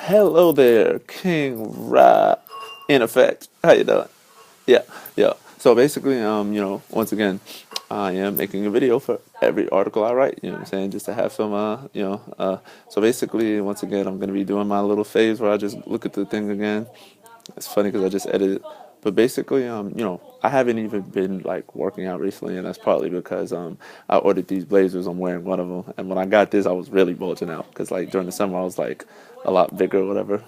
Hello there, King Ra. In effect, how you doing? Yeah, yeah. So basically, once again, I am making a video for every article I write. You know what I'm saying? Just to have some, So basically, once again, I'm gonna be doing my little phase where I just look at the thing again. It's funny because I just edited, but basically, I haven't even been like working out recently, and that's partly because I ordered these blazers. I'm wearing one of them, and when I got this, I was really bulging out because like during the summer I was like a lot bigger or whatever,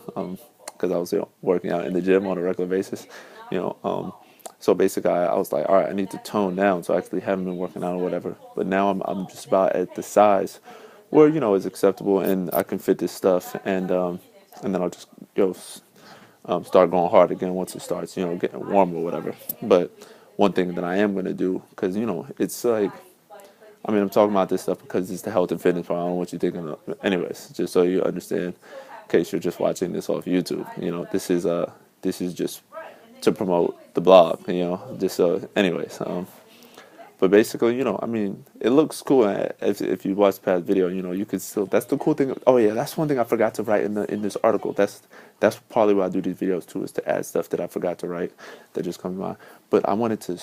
because I was working out in the gym on a regular basis, you know. So basically, I was like, all right, I need to tone down, so I actually haven't been working out or whatever. But now I'm just about at the size where it's acceptable and I can fit this stuff, and then I'll just start going hard again once it starts, getting warm or whatever. But one thing that I am gonna do, because it's like, I mean, I'm talking about this stuff because it's the health and fitness part. I don't know what you're thinking of. Anyways, just so you understand, in case you're just watching this off YouTube, this is just to promote the blog, just so. Anyways, but basically, I mean, it looks cool. If you watch the past video, you could still. That's the cool thing. Oh yeah, that's one thing I forgot to write in this article. That's probably why I do these videos too, is to add stuff that I forgot to write that just comes to mind. But I wanted to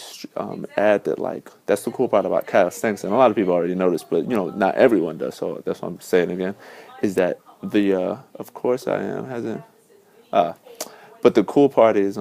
add that, like, that's the cool part about calisthenics, and a lot of people already know this, but not everyone does. So that's what I'm saying again, is that of course I am hasn't. But the cool part is,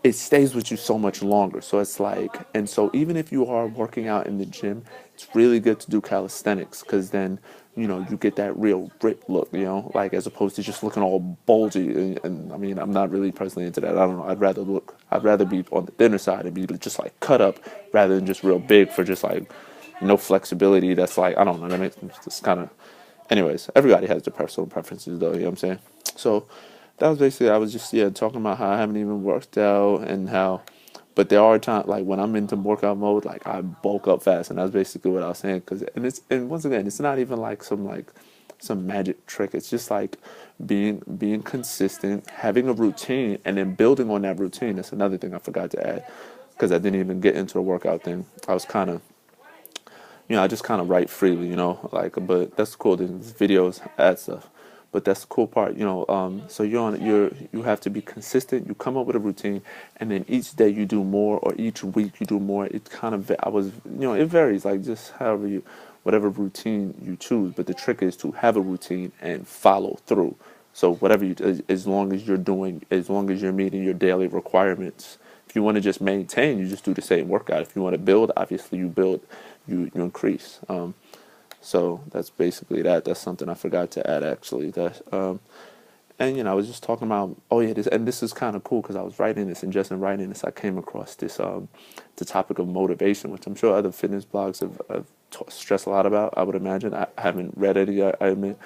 it stays with you so much longer. So it's like, and so even if you are working out in the gym, it's really good to do calisthenics because then, you get that real ripped look, like as opposed to just looking all bulgy. And I mean, I'm not really personally into that. I don't know. I'd rather be on the thinner side and be just like cut up rather than just real big for just like no flexibility. That's like, I don't know. That makes it's kind of, anyways, everybody has their personal preferences though, you know what I'm saying? So that was basically, I was just, yeah, talking about how I haven't even worked out and how, but there are times, like when I'm into workout mode, like I bulk up fast. And that's basically what I was saying. And once again, it's not even like some magic trick. It's just like being consistent, having a routine, and then building on that routine. That's another thing I forgot to add because I didn't even get into the workout thing. I was kind of, I just kind of write freely, like, but that's cool. These videos add stuff, but that's the cool part, so you have to be consistent. You come up with a routine, and then each day you do more, or each week you do more. It kind of, it varies, like just whatever routine you choose. But the trick is to have a routine and follow through. So whatever as long as as long as you're meeting your daily requirements. If you want to just maintain, you just do the same workout. If you want to build, obviously you build, you increase. So that's basically that. That's something I forgot to add actually. And I was just talking about, oh yeah, this is kind of cool because I was writing this, and just in writing this, I came across the topic of motivation, which I'm sure other fitness blogs have stressed a lot about. I would imagine. I haven't read any. I admit.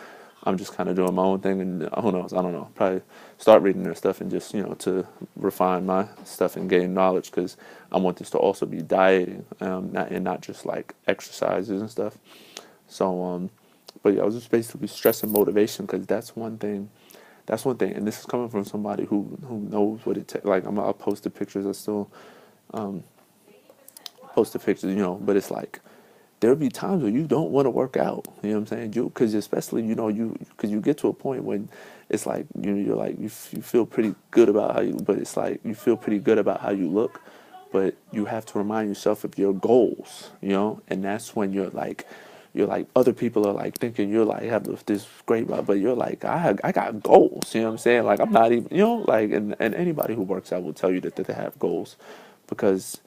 I'm just kind of doing my own thing, and who knows? I don't know. Probably start reading their stuff and just to refine my stuff and gain knowledge because I want this to also be dieting, not just like exercises and stuff. So but yeah, I was just basically stressing motivation because that's one thing. That's one thing, and this is coming from somebody who knows what it takes. Like I'll post the pictures. I still post the pictures, but it's like there'll be times where you don't want to work out. You know what I'm saying? Because especially because you get to a point when it's like you're like you feel pretty good about but it's like you feel pretty good about how you look, but you have to remind yourself of your goals. And that's when you're like other people are like thinking you're like have this great life, but you're like I got goals. You know what I'm saying? Like I'm not even like and anybody who works out will tell you that they have goals because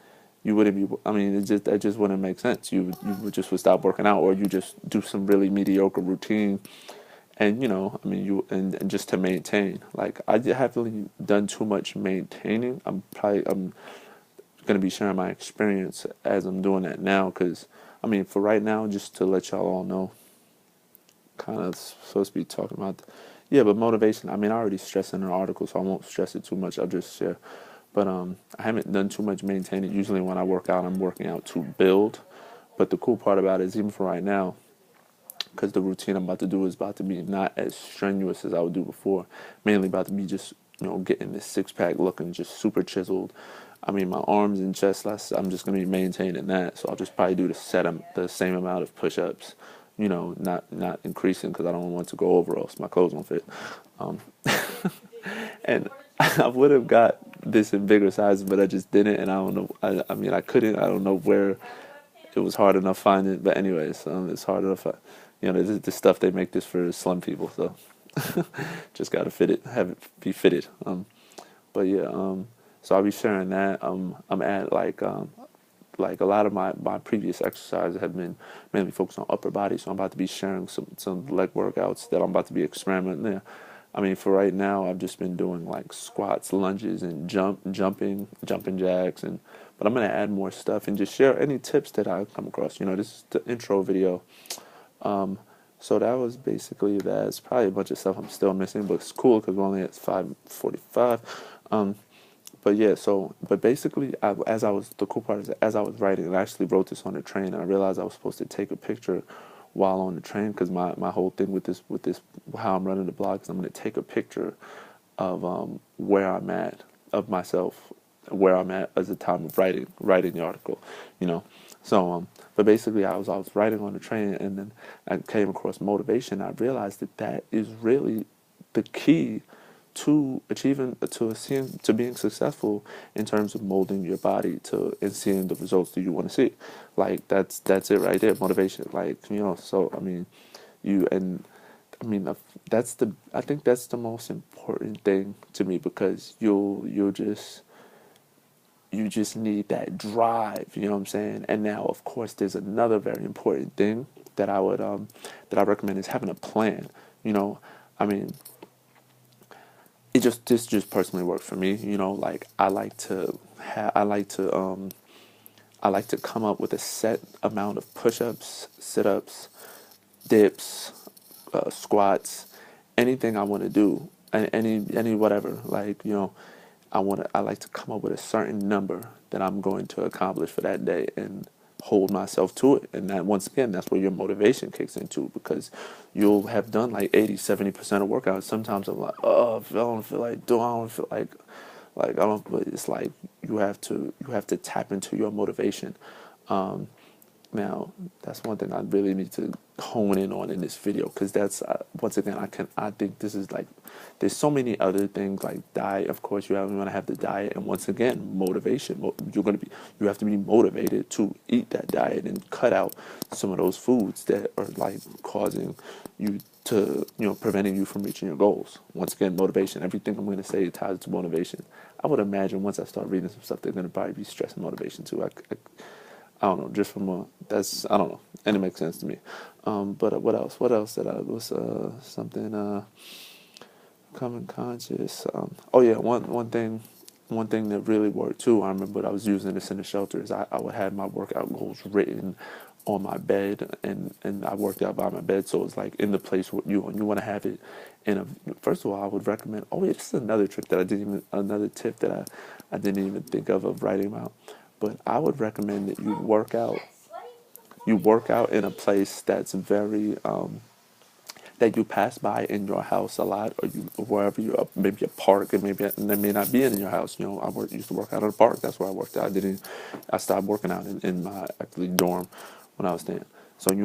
you wouldn't be. I mean, that just wouldn't make sense. You would stop working out, or you just do some really mediocre routine, and I mean, and just to maintain. Like I haven't done too much maintaining. I'm gonna be sharing my experience as I'm doing that now, because I mean, for right now, just to let y'all all know, kind of supposed to be talking about. Yeah, but motivation. I mean, I already stressed in an article, so I won't stress it too much. I'll just share. But I haven't done too much maintaining. Usually when I work out, I'm working out to build. But the cool part about it is even for right now, because the routine I'm about to do is about to be not as strenuous as I would do before. Mainly about to be just, getting this six-pack looking just super chiseled. I mean, my arms and chest, I'm just going to be maintaining that. So I'll just probably do the same amount of push-ups, you know, not increasing because I don't want to go over, else my clothes won't fit. Um, and I would have got this in bigger sizes, but I just didn't, and I don't know. I mean, I couldn't. I don't know where it was hard enough finding. But anyways, it's hard enough. You know, this stuff they make this for slim people, so just gotta fit it, have it be fitted. But yeah, so I'll be sharing that. I'm at like a lot of my previous exercises have been mainly focused on upper body, so I'm about to be sharing some leg workouts that I'm about to be experimenting there. I mean, for right now, I've just been doing like squats, lunges, and jumping jacks, but I'm gonna add more stuff and just share any tips that I come across. You know, this is the intro video. So that was basically that. It's probably a bunch of stuff I'm still missing, but it's cool because we're only at 5:45. Um, but yeah, but basically, the cool part is that as I was writing, I actually wrote this on the train, and I realized I was supposed to take a picture while on the train because my whole thing with this how I'm running the blog is I'm going to take a picture of where I'm at, of myself, where I'm at as the time of writing the article, you know. So but basically I was writing on the train, and then I came across motivation. I realized that is really the key to to being successful in terms of molding your body to and seeing the results that you want to see. Like that's it right there, motivation. Like, you know, so I mean, you and I mean I think that's the most important thing to me, because you just need that drive, you know what I'm saying? And now, of course, there's another very important thing that I recommend is having a plan. You know, I mean, this just personally works for me. You know, like I like to come up with a set amount of push-ups, sit-ups, dips, squats, anything I want to do, any whatever. Like, you know, I like to come up with a certain number that I'm going to accomplish for that day and hold myself to it. And that, once again, that's where your motivation kicks into, because you'll have done like 80-70% of workouts. Sometimes I'm like, oh, I don't feel like doing, I don't feel like I don't. But it's like you have to tap into your motivation. Now, that's one thing I really need to hone in on in this video, because that's once again, I think this is like, there's so many other things like diet. Of course, you want to have the diet, and once again, motivation. You have to be motivated to eat that diet and cut out some of those foods that are like causing you to, you know, preventing you from reaching your goals. Once again, motivation. Everything I'm going to say ties to motivation. I would imagine once I start reading some stuff, they're going to probably be stress and motivation too. I don't know, just from I don't know, and it makes sense to me. But what else? What else that I was something common conscious. Oh yeah, one thing that really worked too. I remember I was using this in the shelter is I would have my workout goals written on my bed, and I worked out by my bed, so it's like in the place where you want to have it. And first of all, I would recommend. Oh yeah, this is another trick that another tip that I didn't even think of writing about. But I would recommend that you work out in a place that's very that you pass by in your house a lot, or you wherever you are, maybe a park, and maybe and they may not be in your house. You know, used to work out at a park. That's where I worked out. I stopped working out in my actually dorm when I was staying. So you